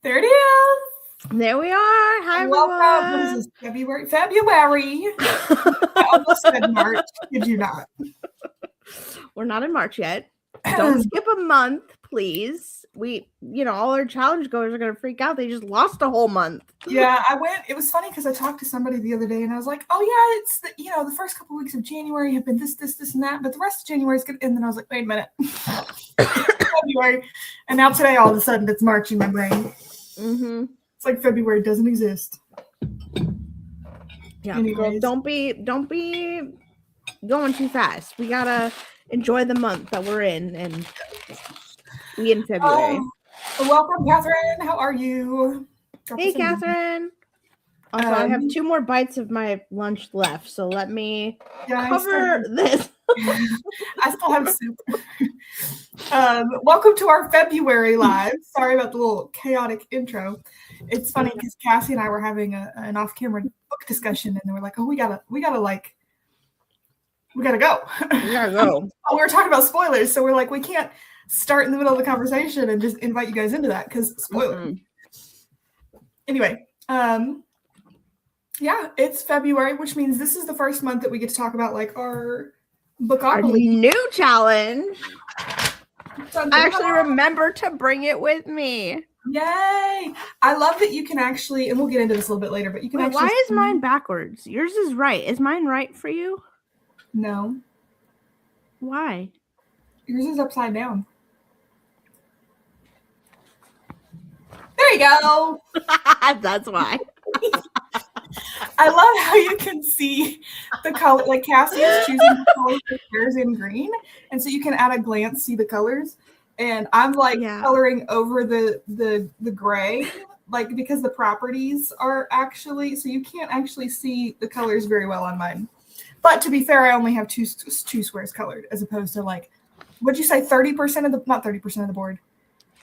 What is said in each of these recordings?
There it is. There we are. Hi, Welcome. What is this? February. I almost said March. Did you not? We're not in March yet. Don't skip a month, please. All our challenge goers are going to freak out. They just lost a whole month. Yeah, it was funny because I talked to somebody the other day and I was like, oh yeah, it's the first couple weeks of January have been this, and that, but the rest of January is good. And then I was like, wait a minute. February. And now today, all of a sudden, it's March in my brain. Mm-hmm. It's like February doesn't exist. Yeah, girl, don't be going too fast. We gotta enjoy the month that we're in, and we in February. Welcome, Catherine. How are you? Hey, Catherine. Also, I have 2 more bites of my lunch left, so let me cover this. I still have soup. Welcome to our February live. Sorry about the little chaotic intro. It's funny because Cassie and I were having an off-camera book discussion, and they were like, "Oh, we gotta go." We gotta go. We were talking about spoilers, so we're like, we can't start in the middle of the conversation and just invite you guys into that because spoilers. Anyway, yeah, it's February, which means this is the first month that we get to talk about like our Bookopoly new challenge. I actually remember to bring it with me. Yay! I love that you can actually, and we'll get into this a little bit later, but you can actually. Why is mine backwards? Yours is right. Is mine right for you? No. Why? Yours is upside down. There you go. That's why. I love how you can see the color. Like Cassie is choosing colors for hers in green, and so you can at a glance see the colors. And I'm like coloring over the gray, like because the properties are actually, so you can't actually see the colors very well on mine. But to be fair, I only have two squares colored as opposed to like, what'd you say? 30% of the, not 30% of the board.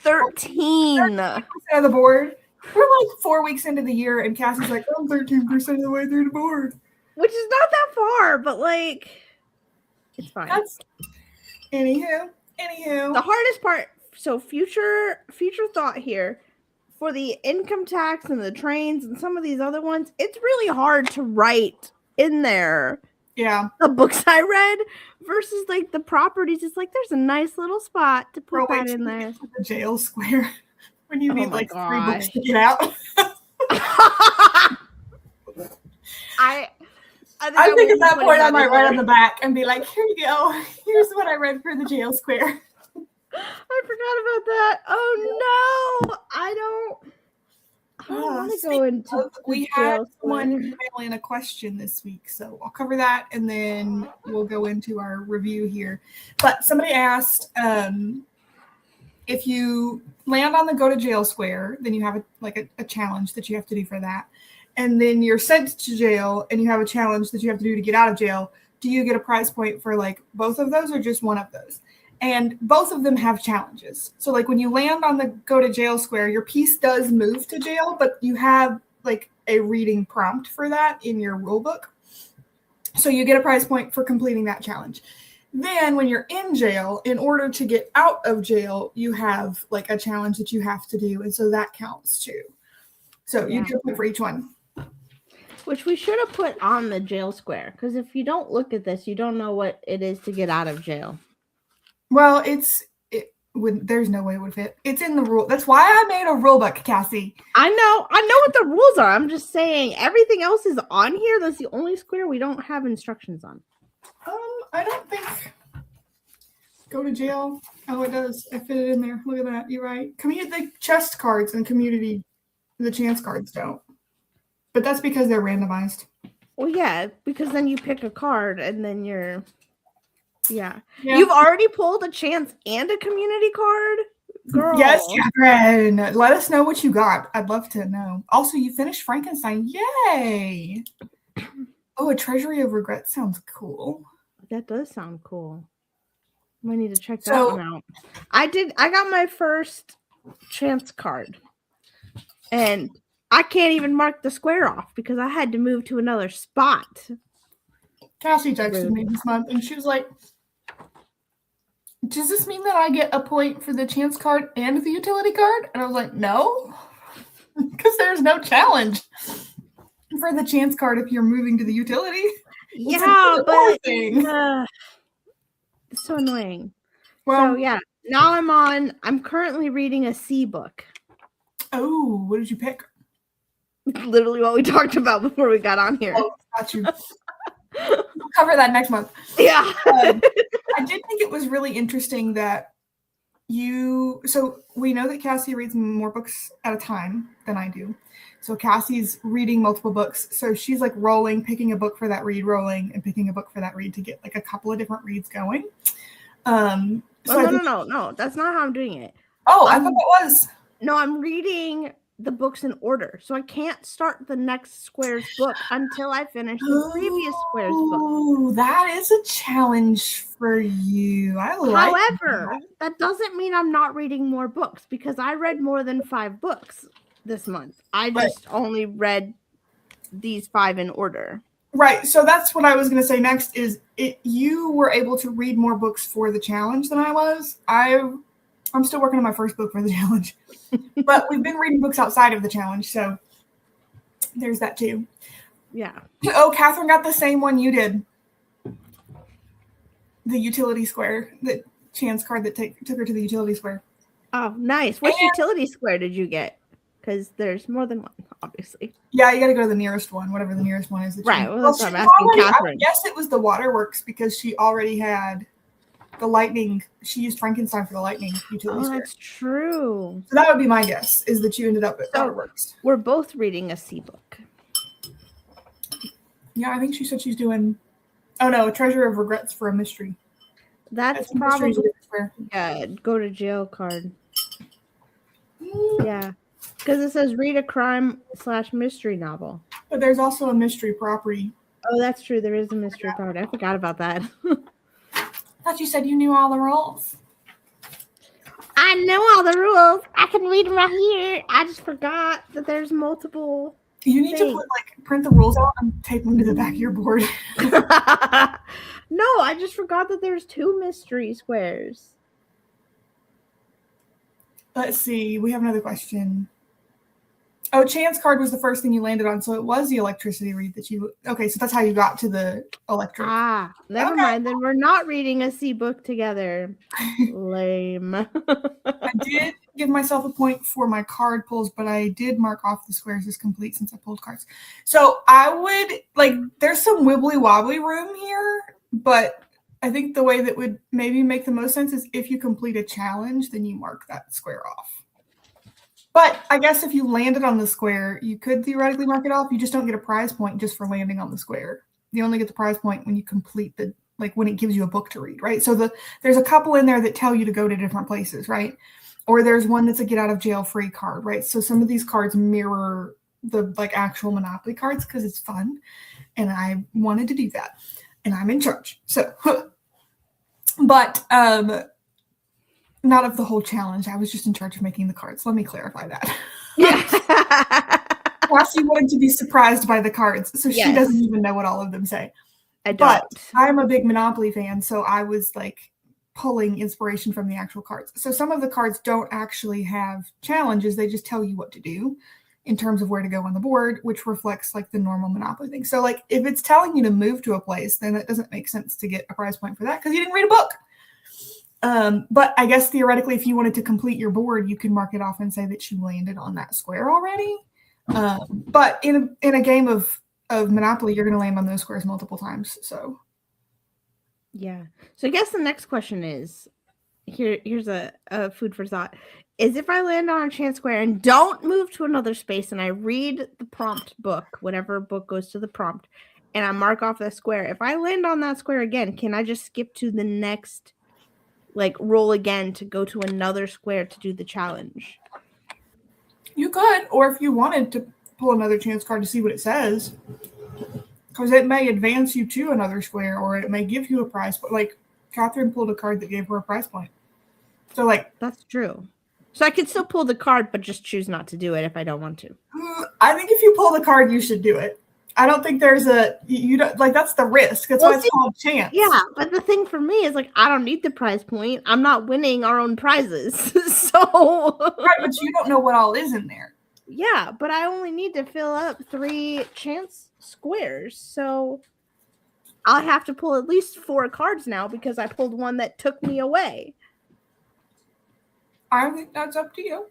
13% of the board. We're like 4 weeks into the year, and Cassie's like, I'm 13% of the way through the board. Which is not that far, but like, it's fine. Anywho. The hardest part, so future thought here, for the income tax and the trains and some of these other ones, it's really hard to write in there. Yeah. The books I read versus like the properties. It's like there's a nice little spot to put that in there. The jail square. When you need like 3 books to get out. I think at that point I might write on the back and be like, here you go. Here's what I read for the jail square. I forgot about that. Oh no. I don't want to go into we had one email in a question this week, so I'll cover that and then we'll go into our review here. But somebody asked, if you land on the go to jail square, then you have a challenge that you have to do for that. And then you're sent to jail and you have a challenge that you have to do to get out of jail. Do you get a prize point for like both of those or just one of those? And both of them have challenges. So like when you land on the go to jail square, your piece does move to jail, but you have like a reading prompt for that in your rule book. So you get a prize point for completing that challenge. Then when you're in jail, in order to get out of jail, you have like a challenge that you have to do. And so that counts too. So you get a point for each one. Which we should have put on the jail square. Because if you don't look at this, you don't know what it is to get out of jail. Well, there's no way it would fit. It's in the rule. That's why I made a rule book, Cassie. I know what the rules are. I'm just saying everything else is on here. That's the only square we don't have instructions on. I don't think go to jail. Oh, it does. I fit it in there. Look at that. You're right. The chest cards and community, the chance cards don't. But that's because they're randomized. Well, yeah, because then you pick a card and then you're... Yeah. You've already pulled a chance and a community card? Girl. Yes, Catherine. Let us know what you got. I'd love to know. Also, you finished Frankenstein. Yay. Oh, a Treasury of Regret sounds cool. That does sound cool. I need to check that one out. I got my first chance card. And I can't even mark the square off because I had to move to another spot. Cassie texted me this month and she was like, does this mean that I get a point for the chance card and the utility card? And I was like, no. Because there's no challenge for the chance card if you're moving to the utility. Yeah, but it's so annoying. Well, so yeah, now I'm currently reading a C book. Oh, what did you pick? Literally what we talked about before we got on here. Oh, got you. We'll cover that next month. Yeah. I did think it was really interesting that so we know that Cassie reads more books at a time than I do. So Cassie's reading multiple books. So she's like rolling, picking a book for that read, rolling, and picking a book for that read to get like a couple of different reads going. No. That's not how I'm doing it. Oh, I thought that was. No, I'm reading the books in order. So I can't start the next Squares book until I finish the previous Squares book. Oh, that is a challenge for you. However, that doesn't mean I'm not reading more books because I read more than 5 books this month. I just only read these 5 in order. Right. So that's what I was going to say next is you were able to read more books for the challenge than I was. I'm still working on my first book for the challenge, but we've been reading books outside of the challenge. So there's that too. Yeah. Oh, Catherine got the same one you did. The utility square, the chance card that took her to the utility square. Oh, nice. Which utility square did you get? Because there's more than one, obviously. Yeah, you got to go to the nearest one, whatever the nearest one is. Right. Well, that's what I'm asking Catherine. I guess it was the waterworks because she already had the lightning. She used Frankenstein for the lightning utility square. That's true. So that would be my guess, is that you ended up at waterworks. We're both reading a C book. Yeah, I think she said she's doing, a Treasure of Regrets for a mystery. That's probably a go to jail card. Yeah. Because it says read a crime/mystery novel. But there's also a mystery property. Oh, that's true. There is a mystery property. I forgot about that. I thought you said you knew all the rules. I know all the rules. I can read them right here. I just forgot that there's multiple. You need to print the rules out and tape them to the back of your board. No, I just forgot that there's 2 mystery squares. Let's see. We have another question. Oh, chance card was the first thing you landed on, so it was the electricity read that you. Okay, so that's how you got to the electric. Never mind. Then we're not reading a C book together. Lame. I did give myself a point for my card pulls, but I did mark off the squares as complete since I pulled cards. So I would there's some wibbly wobbly room here, but I think the way that would maybe make the most sense is if you complete a challenge, then you mark that square off. But I guess if you landed on the square, you could theoretically mark it off. You just don't get a prize point just for landing on the square. You only get the prize point when you complete when it gives you a book to read, right? So there's a couple in there that tell you to go to different places, right? Or there's one that's a get out of jail free card, right? So some of these cards mirror the actual Monopoly cards because it's fun. And I wanted to do that. And I'm in charge. So, but not of the whole challenge. I was just in charge of making the cards. Let me clarify that. Yeah. Cassie wanted to be surprised by the cards, so she doesn't even know what all of them say. I don't. But I'm a big Monopoly fan, so I was pulling inspiration from the actual cards. So some of the cards don't actually have challenges. They just tell you what to do in terms of where to go on the board, which reflects the normal Monopoly thing. So if it's telling you to move to a place, then it doesn't make sense to get a prize point for that because you didn't read a book. But I guess theoretically, if you wanted to complete your board, you can mark it off and say that you landed on that square already. But in a game of Monopoly, you're going to land on those squares multiple times. So, yeah. So I guess the next question is, here's a food for thought, is if I land on a chance square and don't move to another space and I read the prompt book, whatever book goes to the prompt, and I mark off that square, if I land on that square again, can I just skip to the next roll again to go to another square to do the challenge? You could, or if you wanted to pull another chance card to see what it says, because it may advance you to another square, or it may give you a prize. But Catherine pulled a card that gave her a prize point. So that's true. So I could still pull the card, but just choose not to do it if I don't want to. I think if you pull the card, you should do it. I don't think there's you don't that's the risk. That's why it's called chance. Yeah, but the thing for me is I don't need the prize point. I'm not winning our own prizes. So right, but you don't know what all is in there. Yeah, but I only need to fill up 3 chance squares. So I'll have to pull at least 4 cards now because I pulled one that took me away. I think that's up to you.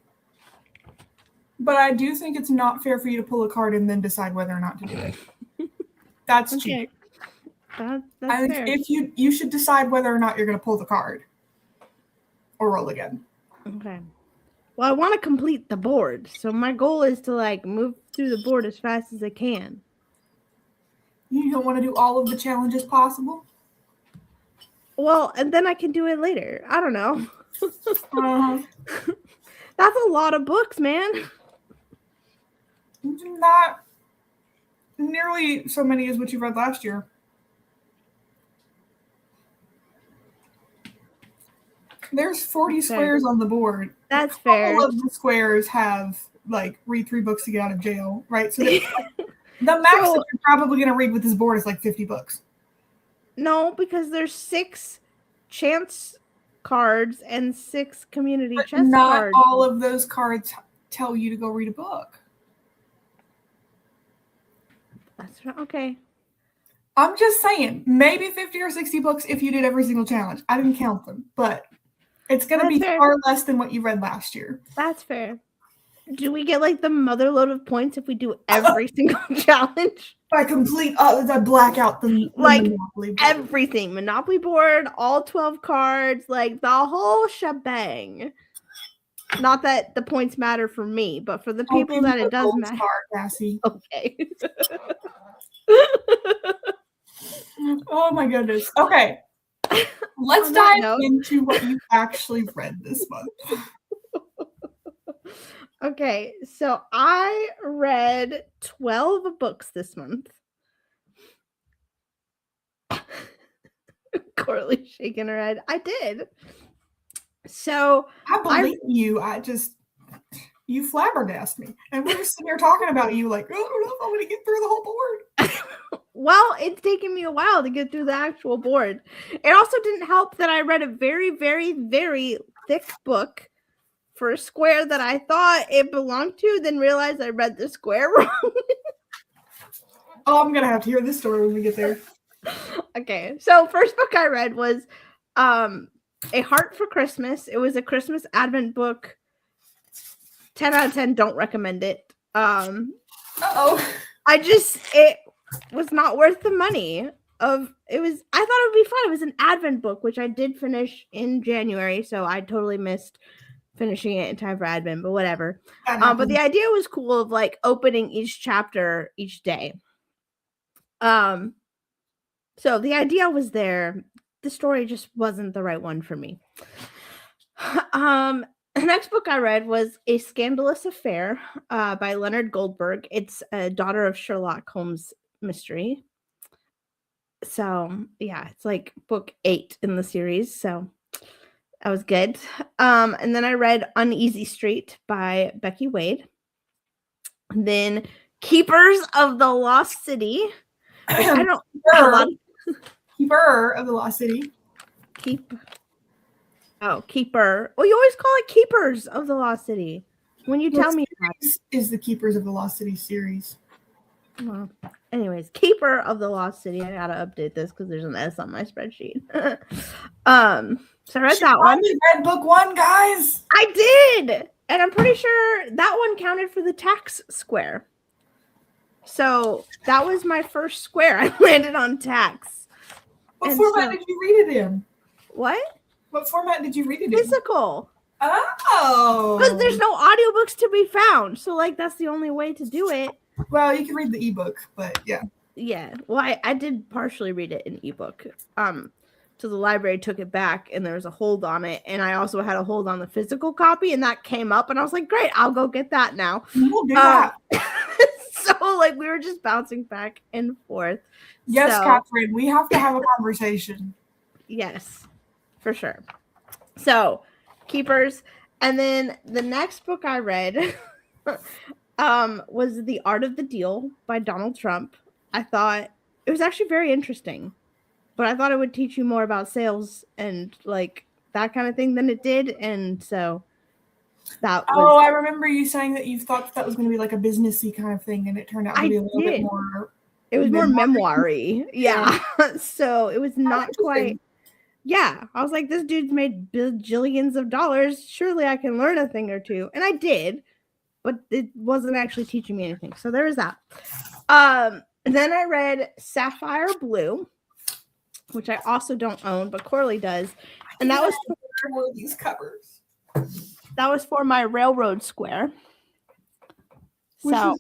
But I do think it's not fair for you to pull a card and then decide whether or not to do it. That's cheating. That's I think fair. if you should decide whether or not you're going to pull the card or roll again. Okay. Well, I want to complete the board, so my goal is to like move through the board as fast as I can. You don't want to do all of the challenges possible? Well, and then I can do it later. I don't know. That's a lot of books, man. Not nearly so many as what you read last year. There's 40 squares on the board. That's fair. All of the squares have like read 3 books to get out of jail, right? So the max that you're probably going to read with this board is like 50 books. No, because there's 6 chance cards and 6 community chess cards. Not all of those cards tell you to go read a book. That's right. Okay. I'm just saying, maybe 50 or 60 books if you did every single challenge. I didn't count them, but it's going to be far less than what you read last year. That's fair. Do we get like the mother load of points if we do every single challenge? I black out the like Monopoly board. Everything. Monopoly board, all 12 cards, like the whole shebang. Not that the points matter for me, but for the people that it does matter. Cassie. Okay. Oh my goodness. Okay. Let's dive into what you actually read this month. Okay, so I read 12 books this month. Coralie's shaking her head. I did. So I believe you. You flabbergasted me. And we were sitting here talking about you like, oh, I don't know if I'm going to get through the whole board. Well, it's taken me a while to get through the actual board. It also didn't help that I read a very, very, very thick book for a square that I thought it belonged to, then realized I read the square wrong. Oh, I'm going to have to hear this story when we get there. Okay, so first book I read was A Heart for Christmas. It was a Christmas Advent book. 10 out of 10, don't recommend it. Uh-oh. It was not worth the money. I thought it would be fun. It was an Advent book, which I did finish in January, so I totally missed finishing it in time for Advent, but whatever. But the idea was cool of like opening each chapter each day. So the idea was there. The story just wasn't the right one for me. The next book I read was A Scandalous Affair by Leonard Goldberg. It's a Daughter of Sherlock Holmes mystery. So yeah, it's like book 8 in the series. So that was good. And then I read Uneasy Street by Becky Wade. And then Keepers of the Lost City. I don't know. Keeper of the Lost City. Keeper. Well, you always call it Keepers of the Lost City. When you tell me that is the Keepers of the Lost City series. Well, anyways, Keeper of the Lost City. I gotta update this because there's an S on my spreadsheet. So I read that one. Read book 1, guys. I did, and I'm pretty sure that one counted for the tax square. So that was my first square. I landed on tax. What format did you read it in? What? What format did you read it in? Physical. Oh. Because there's no audiobooks to be found. So, like, that's the only way to do it. Well, you can read the ebook, but yeah. Yeah. Well, I did partially read it in ebook. So the library took it back, and there was a hold on it. And I also had a hold on the physical copy, and that came up. And I was like, great, I'll go get that now. We'll do that. So, like, we were just bouncing back and forth. Yes, Catherine, we have to have a conversation. Yes, for sure. So, Keepers. And then the next book I read was The Art of the Deal by Donald Trump. I thought it was actually very interesting, but I thought it would teach you more about sales and like that kind of thing than it did. And so That was. Oh, I remember you saying that you thought that was going to be like a businessy kind of thing, and it turned out to be a little bit more. It was more memoir-y. Yeah. So it was not quite. Yeah. I was like, this dude's made bajillions of dollars. Surely I can learn a thing or two. And I did, but it wasn't actually teaching me anything. So there was that. Then I read Sapphire Blue, which I also don't own, but Coralie does. And that was for these covers. That was for my Railroad Square. Time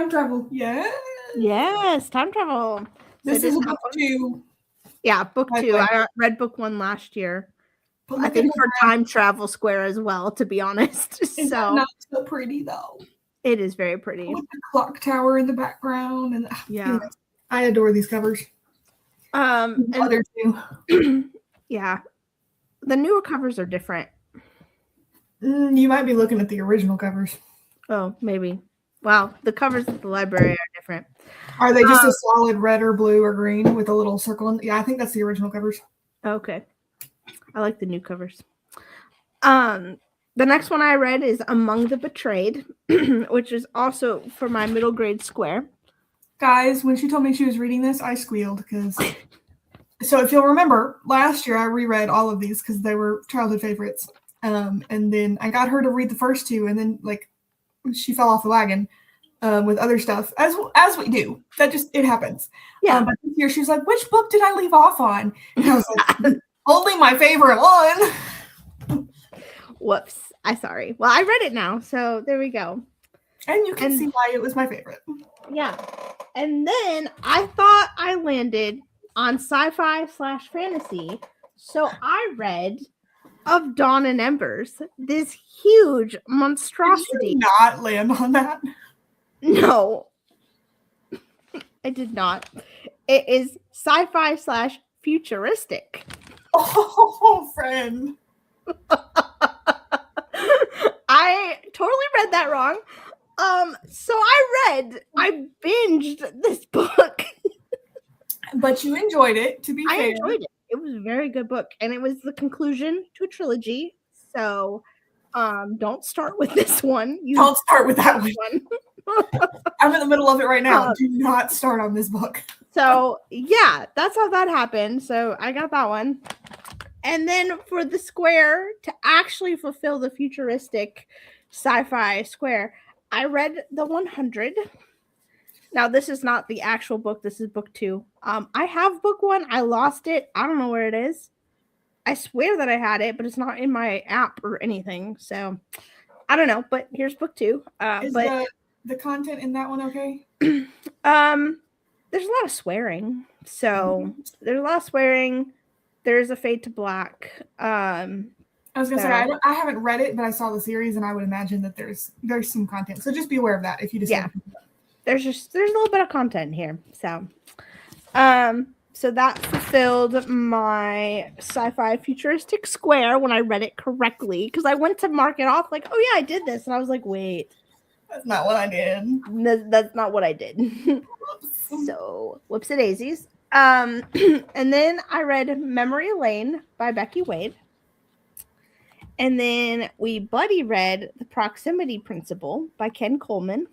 travel. Yeah. Yes, time travel. This is book 2. Yeah, book 2. I read book 1 last year. I think for time travel square as well, to be honest. It's not so pretty though. It is very pretty. With the clock tower in the background, and I adore these covers. And other two. Yeah, the newer covers are different. You might be looking at the original covers. Oh, maybe. Well, the covers at the library are different. Are they just a solid red or blue or green with a little circle? Yeah, I think that's the original covers. Okay. I like the new covers. The next one I read is Among the Betrayed, which is also for my middle grade square. Guys, when she told me she was reading this, I squealed because... So if you'll remember, last year I reread all of these because they were childhood favorites. And then I got her to read the first 2, and then she fell off the wagon with other stuff, as we do. It happens. Yeah. But this year she was like, "Which book did I leave off on?" And I was like, "Only my favorite one." Whoops. I'm sorry. Well, I read it now, so there we go. And you can see why it was my favorite. Yeah. And then I thought I landed on sci-fi/fantasy, so I read Of Dawn and Embers, this huge monstrosity. Did you not land on that? No, I did not. It is sci-fi/futuristic. Oh, friend. I totally read that wrong. So I binged this book. But you enjoyed it, to be fair. I enjoyed it. It was a very good book, and it was the conclusion to a trilogy. So, don't start with this one. Don't start with that one. I'm in the middle of it right now. Do not start on this book. So, yeah, that's how that happened. So, I got that one. And then for the square, to actually fulfill the futuristic sci-fi square, I read The 100. Now, this is not the actual book. This is book 2. I have book 1. I lost it. I don't know where it is. I swear that I had it, but it's not in my app or anything. So, I don't know. But here's book 2. Is the content in that one okay? There's a lot of swearing. So, there's a lot of swearing. There's a fade to black. I was going to say, I haven't read it, but I saw the series, and I would imagine that there's some content. So, just be aware of that if you decide. Yeah. There's a little bit of content here. So, so that fulfilled my sci-fi futuristic square when I read it correctly, because I went to mark it off like, oh yeah, I did this, and I was like, wait, that's not what I did. That's not what I did. So, whoopsie daisies. And then I read Memory Lane by Becky Wade. And then we buddy read The Proximity Principle by Ken Coleman.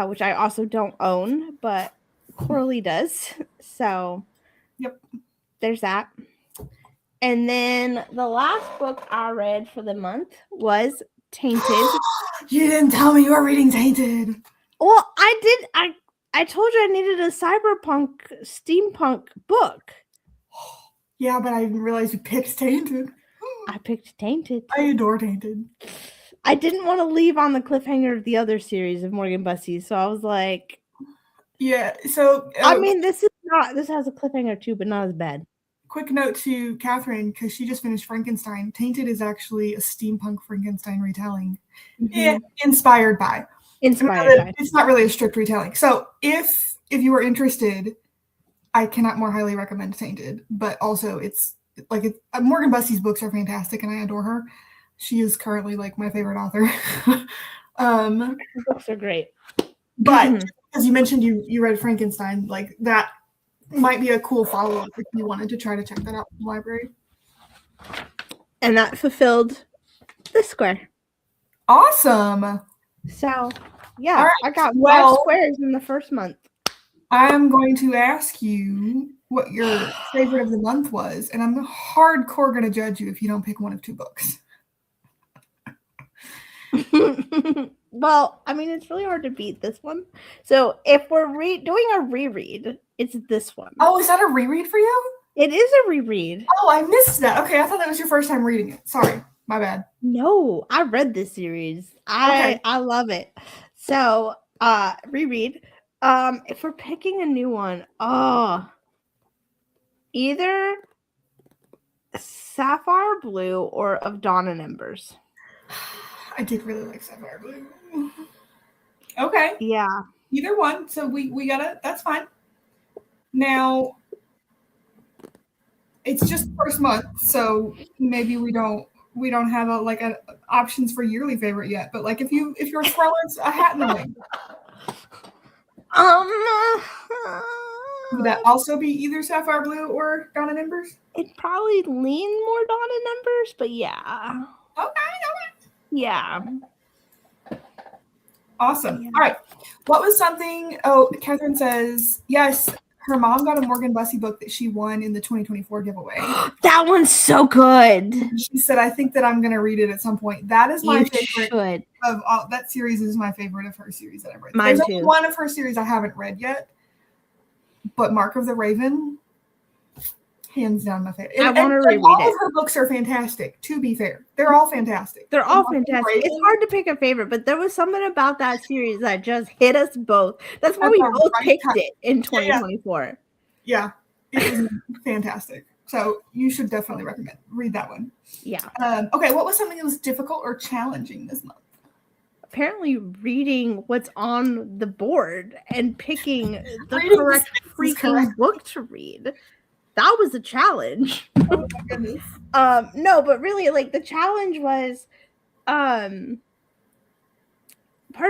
Which I also don't own, but Coralie does. So, yep, there's that. And then the last book I read for the month was Tainted. You didn't tell me you were reading Tainted. Well, I did. I told you I needed a cyberpunk, steampunk book. Yeah, but I didn't realize you picked Tainted. I picked Tainted. I adore Tainted. I didn't want to leave on the cliffhanger of the other series of Morgan Bussey, so I was like, yeah. So I mean, this has a cliffhanger too, but not as bad. Quick note to Catherine, because she just finished Frankenstein. Tainted is actually a steampunk Frankenstein retelling, inspired by. It's not really a strict retelling. So if you are interested, I cannot more highly recommend Tainted. But also, Morgan Bussey's books are fantastic, and I adore her. She is currently my favorite author. Books are great. But as you mentioned, you read Frankenstein, that might be a cool follow-up if you wanted to try to check that out in the library. And that fulfilled this square. Awesome. So, yeah, right. I got 5 squares in the first month. I'm going to ask you what your favorite of the month was, and I'm hardcore going to judge you if you don't pick one of 2 books. Well, I mean, it's really hard to beat this one. So if we're doing a reread, it's this one. Oh, is that a reread for you? It is a reread. Oh, I missed that. Okay, I thought that was your first time reading it. Sorry, my bad. No, I read this series. I love it. So, reread. If we're picking a new one, either Sapphire Blue or Of Dawn and Embers. I did really like Sapphire Blue. Okay. Yeah. Either one. So we gotta. That's fine. Now, it's just the first month, so maybe we don't have a options for yearly favorite yet. But like if you're throwing a hat in the ring, would that also be either Sapphire Blue or Dawn and Embers? It'd probably lean more Dawn and Embers, but yeah. Okay. Yeah. Awesome. Yeah. All right. What was something? Oh, Catherine says, yes, her mom got a Morgan Bussey book that she won in the 2024 giveaway. That one's so good. She said, I think that I'm going to read it at some point. That is my favorite should. Of all. That series is my favorite of her series that I've read. Mine There's too. only one of her series I haven't read yet, but Mark of the Raven, hands down my favorite. I want to reread all it. All of her books are fantastic, to be fair. They're all fantastic. They're all fantastic. It's hard to pick a favorite, but there was something about that series that just hit us both. That's why we both picked it in 2024. Yeah, it was fantastic. So you should definitely read that one. Yeah. Okay, what was something that was difficult or challenging this month? Apparently reading what's on the board and picking the correct freaking book to read. That was a challenge. Oh my goodness. No, but really, like, the challenge was part of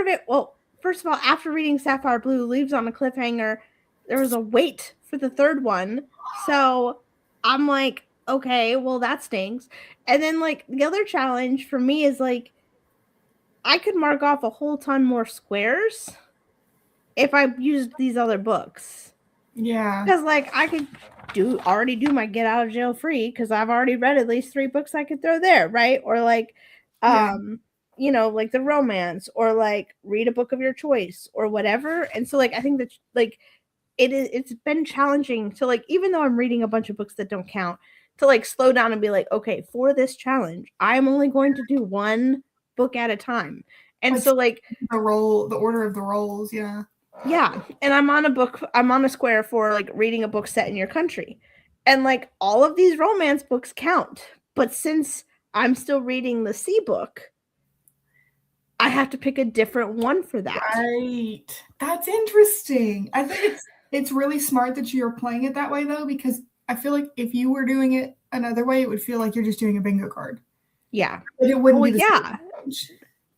it. Well, first of all, after reading Sapphire Blue, Leaves on a Cliffhanger, there was a wait for the third one. So I'm like, okay, well, that stinks. And then, like, the other challenge for me is, like, I could mark off a whole ton more squares if I used these other books. Yeah. Because, like, I could already do my get out of jail free because I've already read at least 3 books I could throw there, right? Or, like, you know, like the romance, or, like, read a book of your choice or whatever. And so, like, I think that, like, it's been challenging to, like, even though I'm reading a bunch of books that don't count, to, like, slow down and be like, okay, for this challenge, I'm only going to do one book at a time. And so, like, the order of the roles, yeah. Yeah, and I'm on a square for, like, reading a book set in your country. And, like, all of these romance books count. But since I'm still reading the C book, I have to pick a different one for that. Right. That's interesting. I think it's really smart that you're playing it that way, though, because I feel like if you were doing it another way, it would feel like you're just doing a bingo card. Yeah. But it wouldn't be the same.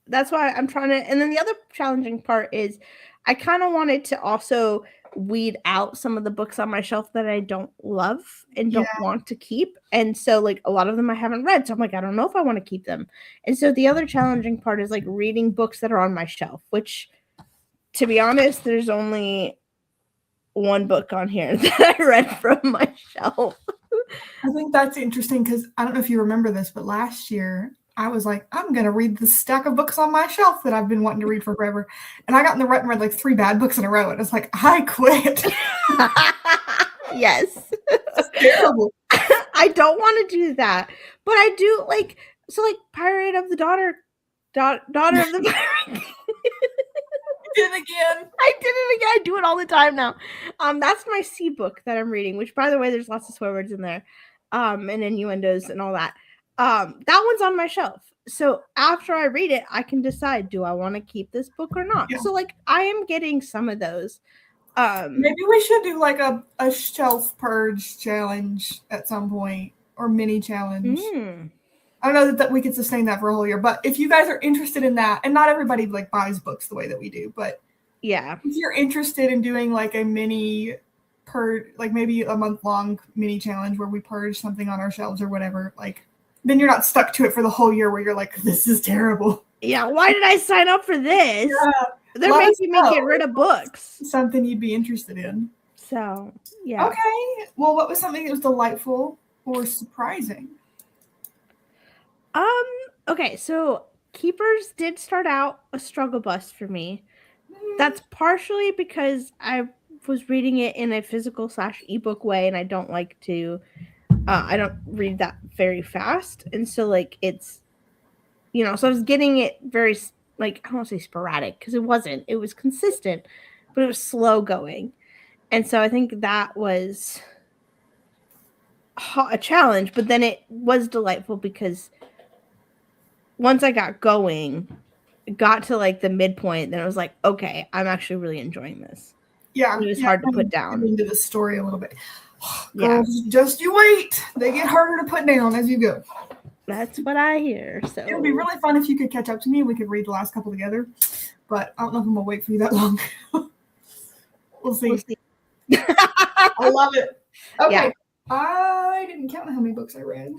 That's why I'm trying to. And then the other challenging part is I kind of wanted to also weed out some of the books on my shelf that I don't love and don't want to keep. And so, like, a lot of them I haven't read. So I'm like, I don't know if I want to keep them. And so the other challenging part is, like, reading books that are on my shelf, which, to be honest, there's only one book on here that I read from my shelf. I think that's interesting because I don't know if you remember this, but last year I was like, I'm going to read the stack of books on my shelf that I've been wanting to read for forever. And I got in the rut and read like 3 bad books in a row. And it's like, I quit. Yes. It's terrible. I don't want to do that. But I do, like, so, like, Pirate of the Daughter of the Pirate. Did it again. I did it again. I do it all the time now. That's my C book that I'm reading, which, by the way, there's lots of swear words in there. And innuendos and all that. That one's on my shelf. So after I read it, I can decide, do I want to keep this book or not? Yeah. So, like, I am getting some of those. Maybe we should do like a shelf purge challenge at some point, or mini challenge. I don't know that we could sustain that for a whole year, but if you guys are interested in that, and not everybody like buys books the way that we do, but yeah, if you're interested in doing like a mini purge, like maybe a month-long mini challenge where we purge something on our shelves or whatever, like, then you're not stuck to it for the whole year where you're like, this is terrible. Yeah, why did I sign up for this? Yeah, They're making me get rid of books. Something you'd be interested in. So, yeah. Okay. Well, what was something that was delightful or surprising? Okay, so Keepers did start out a struggle bus for me. That's partially because I was reading it in a physical / ebook way, and I don't like to I don't read that very fast, and so like it's, you know, so I was getting it very, like, I don't want to say sporadic because it wasn't. It was consistent, but it was slow going, and so I think that was a challenge. But then it was delightful because once I got going, got to like the midpoint, then I was like, okay, I'm actually really enjoying this. Yeah, it was hard to put down. Into the story a little bit. Girls, just you wait. They get harder to put down as you go. That's what I hear. So it would be really fun if you could catch up to me and we could read the last couple together. But I don't know if I'm gonna wait for you that long. We'll see. I love it. Okay. Yeah. I didn't count how many books I read.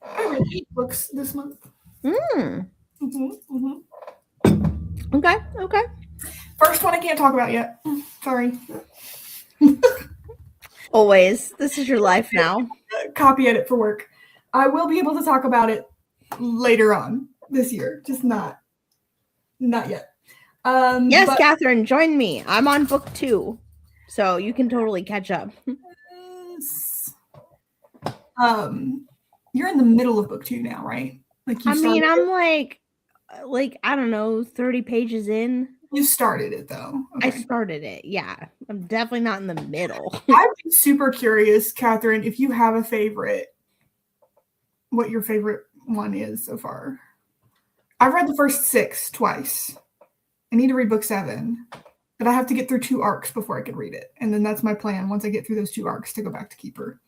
I read 8 books this month. Okay. First one I can't talk about yet. Sorry. Always. This is your life now. Copy edit for work. I will be able to talk about it later on this year, just not yet. Yes, but, Catherine, join me. I'm on book 2, so you can totally catch up. You're in the middle of book 2 now, right? Like I'm like I don't know, 30 pages in. You started it though. Okay. I started it, yeah. I'm definitely not in the middle. I'd be super curious, Catherine, if you have a favorite, what your favorite one is so far. I've read the first 6 twice. I need to read book 7, but I have to get through 2 arcs before I can read it. And then that's my plan, once I get through those 2 arcs, to go back to Keeper.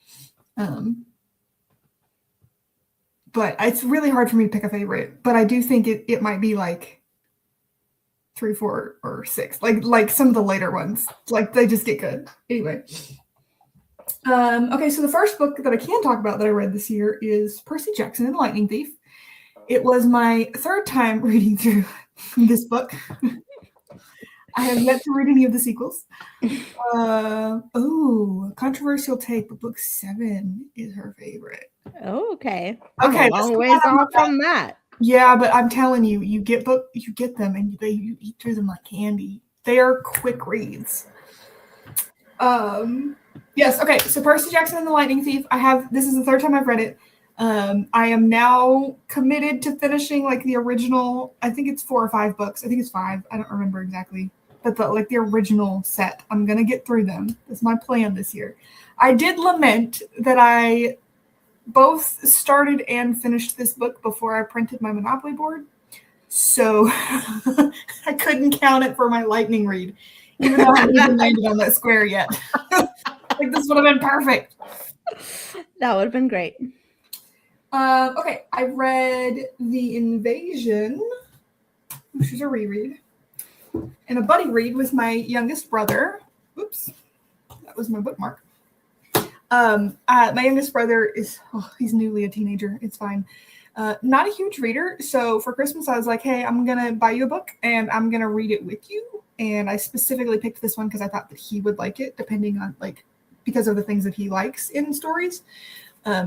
But it's really hard for me to pick a favorite. But I do think it might be like 3, 4, or 6. Like some of the later ones. Like they just get good. Anyway. Okay, so the first book that I can talk about that I read this year is Percy Jackson and the Lightning Thief. It was my 3rd time reading through this book. I have yet to read any of the sequels. Controversial take, but book 7 is her favorite. Oh, okay. Okay, a long ways off from that. Yeah, but I'm telling you, you get them and you eat through them like candy. They are quick reads. Yes, okay, so Percy Jackson and the Lightning Thief. This is the 3rd time I've read it. I am now committed to finishing like the original, I think it's 4 or 5 books. I think it's 5. I don't remember exactly. But the original set. I'm going to get through them. That's my plan this year. I did lament that I both started and finished this book before I printed my Monopoly board. So I couldn't count it for my lightning read, even though I haven't even landed on that square yet. Like this would have been perfect. That would have been great. Okay, I read The Invasion, which is a reread, and a buddy read with my youngest brother. Oops, that was my bookmark. My youngest brother he's newly a teenager. It's fine. Not a huge reader. So for Christmas, I was like, hey, I'm going to buy you a book and I'm going to read it with you. And I specifically picked this one because I thought that he would like it, depending on because of the things that he likes in stories.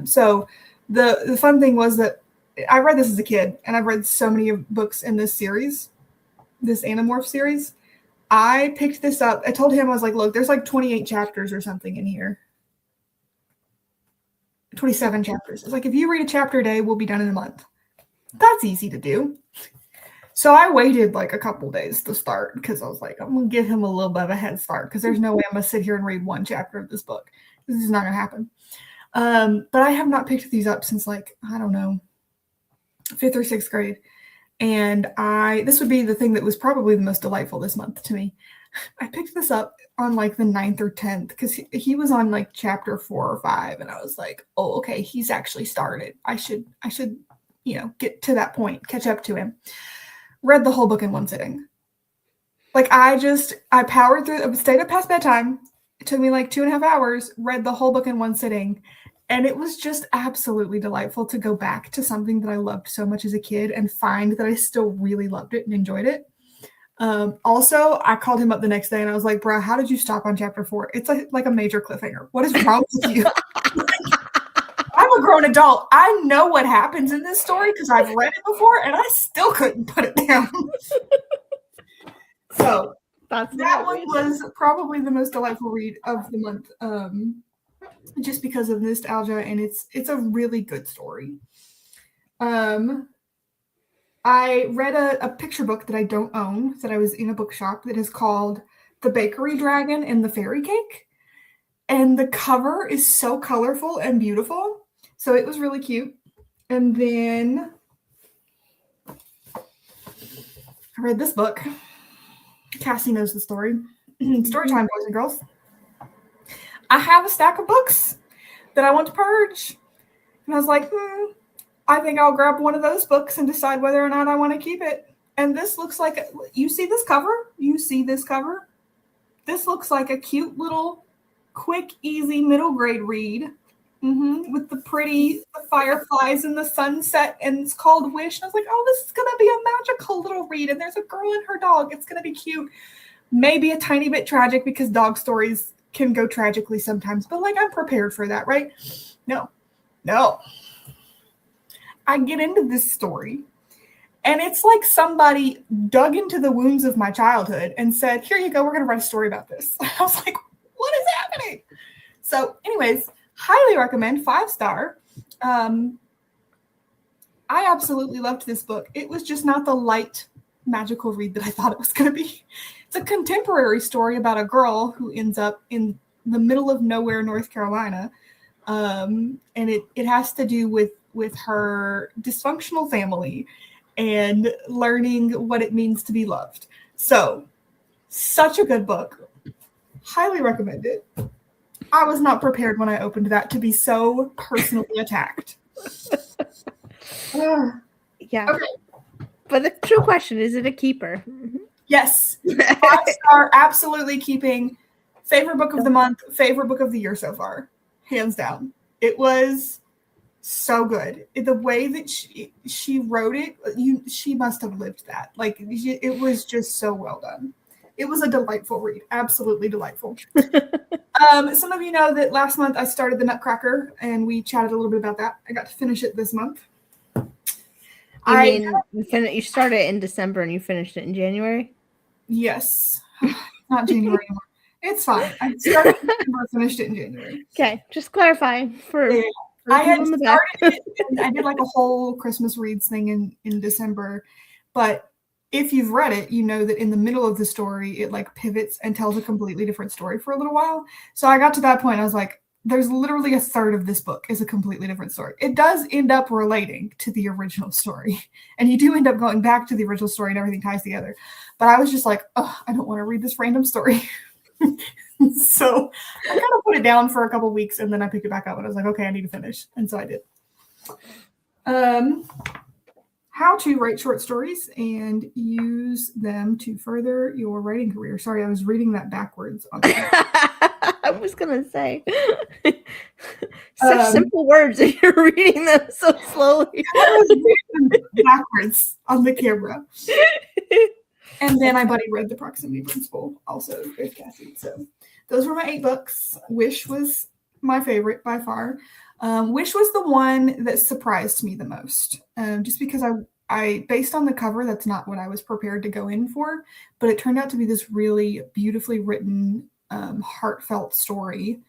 So the fun thing was that I read this as a kid, and I've read so many books in this series, this Animorph series. I picked this up. I told him, I was like, look, there's like 28 chapters or something in here. 27 chapters. It's like, if you read a chapter a day, we'll be done in a month. That's easy to do. So I waited like a couple days to start because I was like, I'm going to give him a little bit of a head start because there's no way I'm going to sit here and read 1 chapter of this book. This is not going to happen. But I have not picked these up since like, I don't know, 5th or 6th grade. And this would be the thing that was probably the most delightful this month to me. I picked this up on like the 9th or 10th because he was on like chapter 4 or 5. And I was like, oh, okay, he's actually started. I should, get to that point, catch up to him. Read the whole book in 1 sitting. Like I powered through, stayed up past bedtime. It took me like 2.5 hours, read the whole book in 1 sitting. And it was just absolutely delightful to go back to something that I loved so much as a kid and find that I still really loved it and enjoyed it. Also, I called him up the next day and I was like, bro, how did you stop on chapter 4? It's like a major cliffhanger. What is wrong with you? I'm a grown adult. I know what happens in this story because I've read it before and I still couldn't put it down. So that one was probably the most delightful read of the month, just because of nostalgia, and it's a really good story. I read a picture book that I don't own, that I was in a bookshop, that is called The Bakery Dragon and the Fairy Cake. And the cover is so colorful and beautiful. So it was really cute. And then I read this book. Cassie knows the story. Story time, boys and girls. I have a stack of books that I want to purge. And I was like, I think I'll grab one of those books and decide whether or not I want to keep it. And this looks like, you see this cover? You see this cover? This looks like a cute little, quick, easy middle grade read. With the pretty fireflies and the sunset, and it's called Wish. And I was like, oh, this is going to be a magical little read. And there's a girl and her dog. It's going to be cute. Maybe a tiny bit tragic because dog stories can go tragically sometimes. But like, I'm prepared for that, right? No. I get into this story, and it's like somebody dug into the wounds of my childhood and said, here you go, we're going to write a story about this. I was like, what is happening? So anyways, highly recommend, 5-star. I absolutely loved this book. It was just not the light, magical read that I thought it was going to be. It's a contemporary story about a girl who ends up in the middle of nowhere, North Carolina. And it has to do with her dysfunctional family and learning what it means to be loved. So, such a good book. Highly recommend it. I was not prepared when I opened that to be so personally attacked. Yeah. Okay. But the true question, is it a keeper? Yes. 5-star, absolutely keeping. Favorite book of the month, favorite book of the year so far. Hands down. It was so good. The way that she wrote it, she must have lived that. Like, it was just so well done. It was a delightful read. Absolutely delightful. Some of you know that last month I started the Nutcracker, and we chatted a little bit about that. I got to finish it this month. You started it in December and you finished it in January? Yes. Not January anymore. It's fine. I started in December, finished it in January. Okay, just clarifying for I had started it, and I did like a whole Christmas reads thing in December. But if you've read it, you know that in the middle of the story, it like pivots and tells a completely different story for a little while. So I got to that point, I was like, there's literally a third of this book is a completely different story. It does end up relating to the original story. And you do end up going back to the original story and everything ties together. But I was just like, oh, I don't want to read this random story. So I kind of put it down for a couple of weeks, and then I picked it back up and I was like, okay, I need to finish. And so I did. How to write short stories and use them to further your writing career. Sorry, I was reading that backwards. I was going to say. Such simple words, and you're reading them so slowly. I was reading them backwards on the camera. And then I buddy read The Proximity Principle, also with Cassie. So those were my 8 books. Wish was my favorite by far. Wish was the one that surprised me the most, just because I based on the cover, that's not what I was prepared to go in for, but it turned out to be this really beautifully written, heartfelt story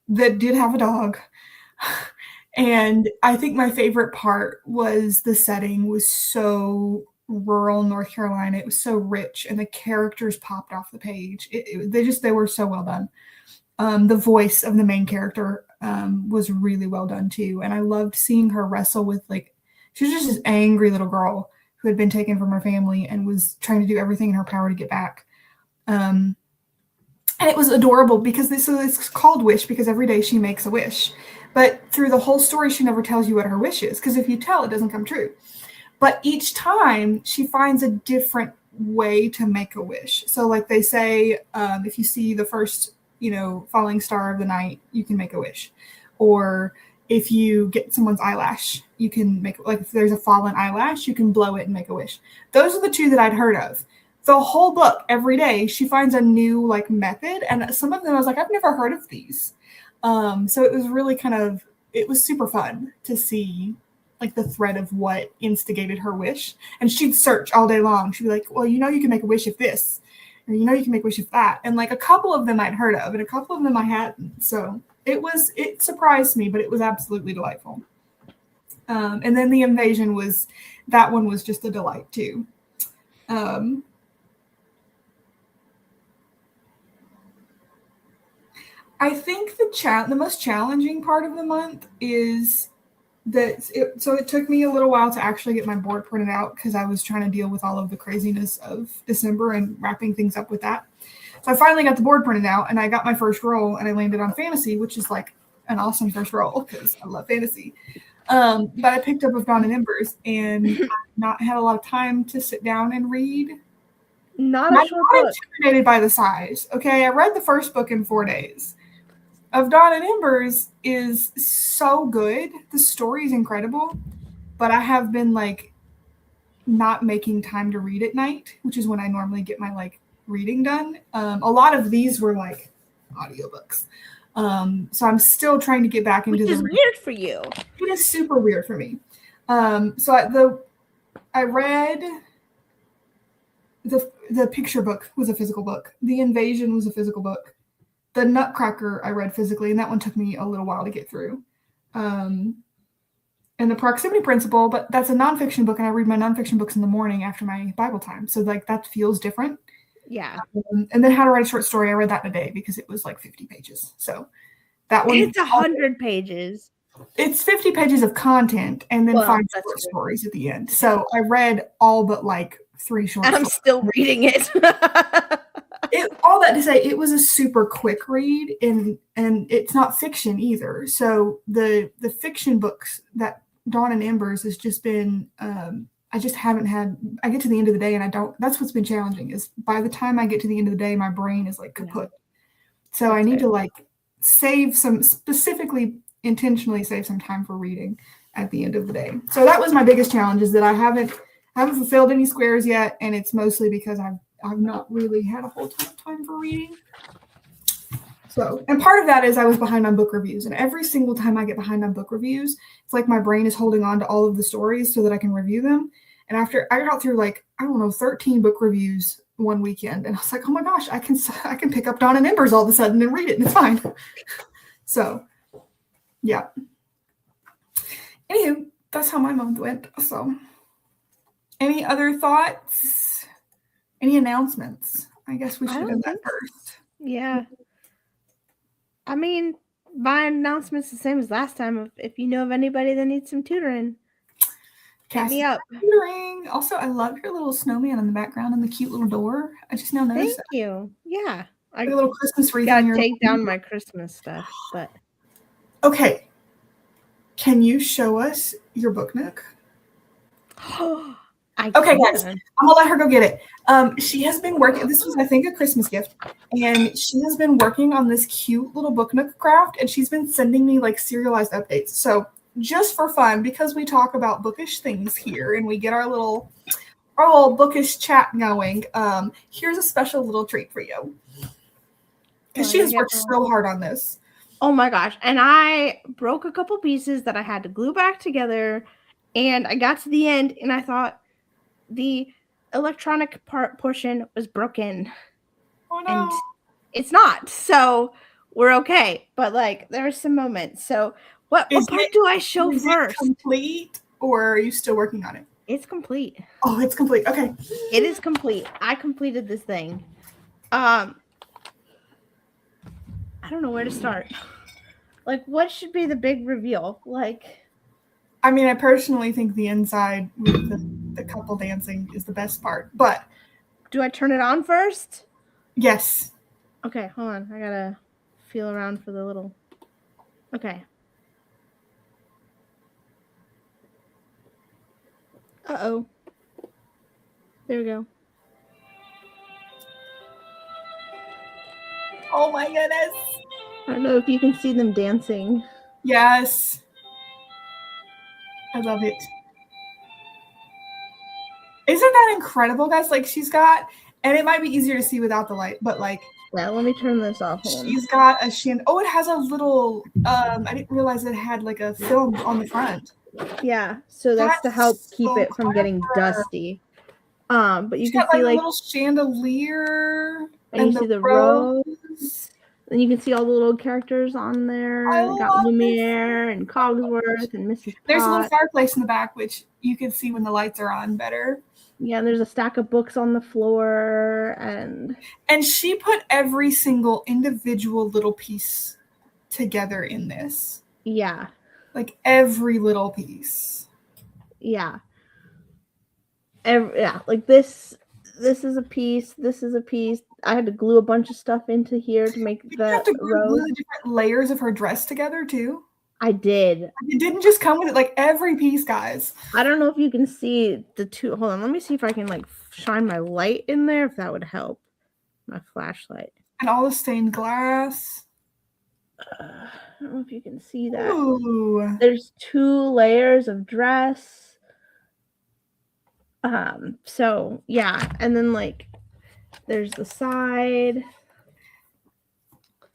that did have a dog. And I think my favorite part was the setting was so rural North Carolina. It was so rich, and the characters popped off the page. They were so well done. The voice of the main character was really well done too, and I loved seeing her wrestle with, like, she was just this angry little girl who had been taken from her family and was trying to do everything in her power to get back. And it was adorable because it's called Wish because every day she makes a wish, but through the whole story she never tells you what her wish is, because if you tell, it doesn't come true. But each time she finds a different way to make a wish. So like they say, if you see the first, falling star of the night, you can make a wish. Or if you get someone's eyelash, you can make, like, if there's a fallen eyelash, you can blow it and make a wish. Those are the two that I'd heard of. The whole book, every day, she finds a new, like, method. And some of them I was like, I've never heard of these. So it was really it was super fun to see, like, the thread of what instigated her wish. And she'd search all day long. She'd be like, well, you can make a wish if this. Or, you can make a wish if that. And, like, a couple of them I'd heard of, and a couple of them I hadn't. So it surprised me, but it was absolutely delightful. And then the invasion that one was just a delight too. I think the most challenging part of the month is that it took me a little while to actually get my board printed out because I was trying to deal with all of the craziness of December and wrapping things up with that. So I finally got the board printed out, and I got my first roll, and I landed on fantasy, which is like an awesome first roll because I love fantasy. But I picked up Of Dawn and Embers, and I've not had a lot of time to sit down and read. I'm not intimidated by the size. Okay, I read the first book in 4 days. Of Dawn and Embers is so good. The story is incredible, but I have been like not making time to read at night, which is when I normally get my like reading done. A lot of these were like audiobooks. So I'm still trying to get back into which is weird for you. It is super weird for me. So I read the picture book was a physical book. The Invasion was a physical book. The Nutcracker I read physically, and that one took me a little while to get through. And the Proximity Principle, but that's a nonfiction book, and I read my nonfiction books in the morning after my Bible time. So like that feels different. Yeah. And then How to Write a Short Story, I read that in a day because it was like 50 pages. So that one. It's 100 pages. It's 50 pages of content and then 5 short stories at the end. So I read all but like 3 short stories. I'm still reading it. All that to say, it was a super quick read, and it's not fiction either. So the fiction books, that Dawn and Embers, has just been I just haven't had. I get to the end of the day, and I don't. That's what's been challenging. Is by the time I get to the end of the day, my brain is like kaput. So I need to like specifically intentionally save some time for reading at the end of the day. So that was my biggest challenge, is that I haven't fulfilled any squares yet, and it's mostly because I've not really had a whole ton of time for reading. So, and part of that is I was behind on book reviews, and every single time I get behind on book reviews, it's like my brain is holding on to all of the stories so that I can review them. And after I got through 13 book reviews one weekend, and I was like, oh my gosh, I can pick up Dawn and Embers all of a sudden and read it, and it's fine. So, yeah. Anywho, that's how my month went. So, any other thoughts? Any announcements? I guess we should have done that first. Yeah. I mean, my announcement's the same as last time. If you know of anybody that needs some tutoring, hit me up. Tutoring. Also, I love your little snowman in the background and the cute little door. I just now noticed that. Thank you. Yeah. A little Christmas wreath. Gotta take down my Christmas stuff, but okay. Can you show us your book nook? Okay, guys, I'm gonna let her go get it. She has been working. This was, I think, a Christmas gift, and she has been working on this cute little book nook craft, and she's been sending me like serialized updates. So just for fun, because we talk about bookish things here, and we get our little bookish chat going. Here's a special little treat for you, because she has worked so hard on this. Oh my gosh! And I broke a couple pieces that I had to glue back together, and I got to the end, and I thought the electronic portion was broken. Oh no. And it's not, so we're okay. But like, there are some moments. So what part do I show first? It complete, or are you still working on it? It's complete. Oh, it's complete. Okay. It is complete. I completed this thing. I don't know where to start. Like, what should be the big reveal? Like, I mean, I personally think the inside with the couple dancing is the best part, but do I turn it on first? Yes. Okay, hold on. I gotta feel around for the little. Okay. Uh-oh. There we go. Oh my goodness. I don't know if you can see them dancing. Yes. I love it. Isn't that incredible, guys? Like she's got, and it might be easier to see without the light, but like. Yeah, let me turn this off. She's got a Oh, it has a little. I didn't realize it had like a film on the front. Yeah, so that's to help keep it from getting dusty. But you can see like a little chandelier, and you see the rose. And you can see all the little characters on there. We got Lumiere and Cogsworth and Mrs. Pot. There's a little fireplace in the back, which you can see when the lights are on better. Yeah, and there's a stack of books on the floor, and she put every single individual little piece together in this. Yeah. Like every little piece. Yeah. Like this is a piece, this is a piece. I had to glue a bunch of stuff into here to make the you have to rose. glue the different layers of her dress together too? I did. It didn't just come with it, like every piece, guys. I don't know if you can see the two. Hold on, let me see if I can like shine my light in there, if that would help. My flashlight. And all the stained glass. I don't know if you can see that. Ooh. There's 2 layers of dress. So yeah, and then like there's the side.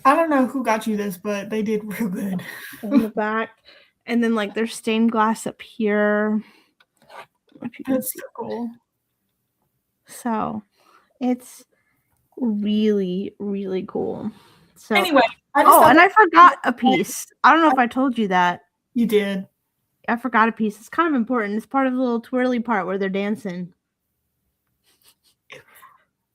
I don't know who got you this, but they did real good. On the back. And then like there's stained glass up here. That's so cool. So it's really, really cool. So anyway, and I forgot a piece. I don't know if I told you that. You did. I forgot a piece. It's kind of important. It's part of the little twirly part where they're dancing.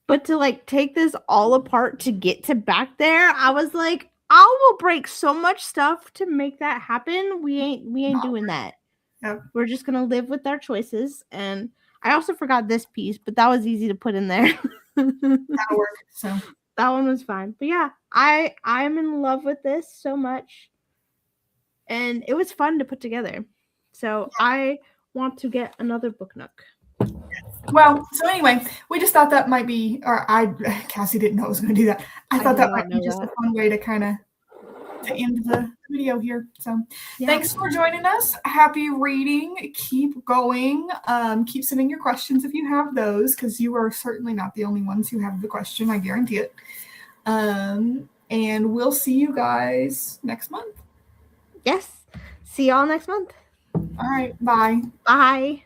But to like take this all apart to get to back there, I was like, I will break so much stuff to make that happen. We ain't doing that. Yep. We're just gonna live with our choices. And I also forgot this piece, but that was easy to put in there. That'll work. So that one was fine. But yeah, I'm in love with this so much. And it was fun to put together. So I want to get another book nook. Well, so anyway, we just thought that might be, or Cassie didn't know I was going to do that. I thought that might be just a fun way to kind of to end the video here. So thanks for joining us. Happy reading. Keep going. Keep sending your questions if you have those, because you are certainly not the only ones who have the question. I guarantee it. And we'll see you guys next month. Yes. See y'all next month. All right. Bye. Bye.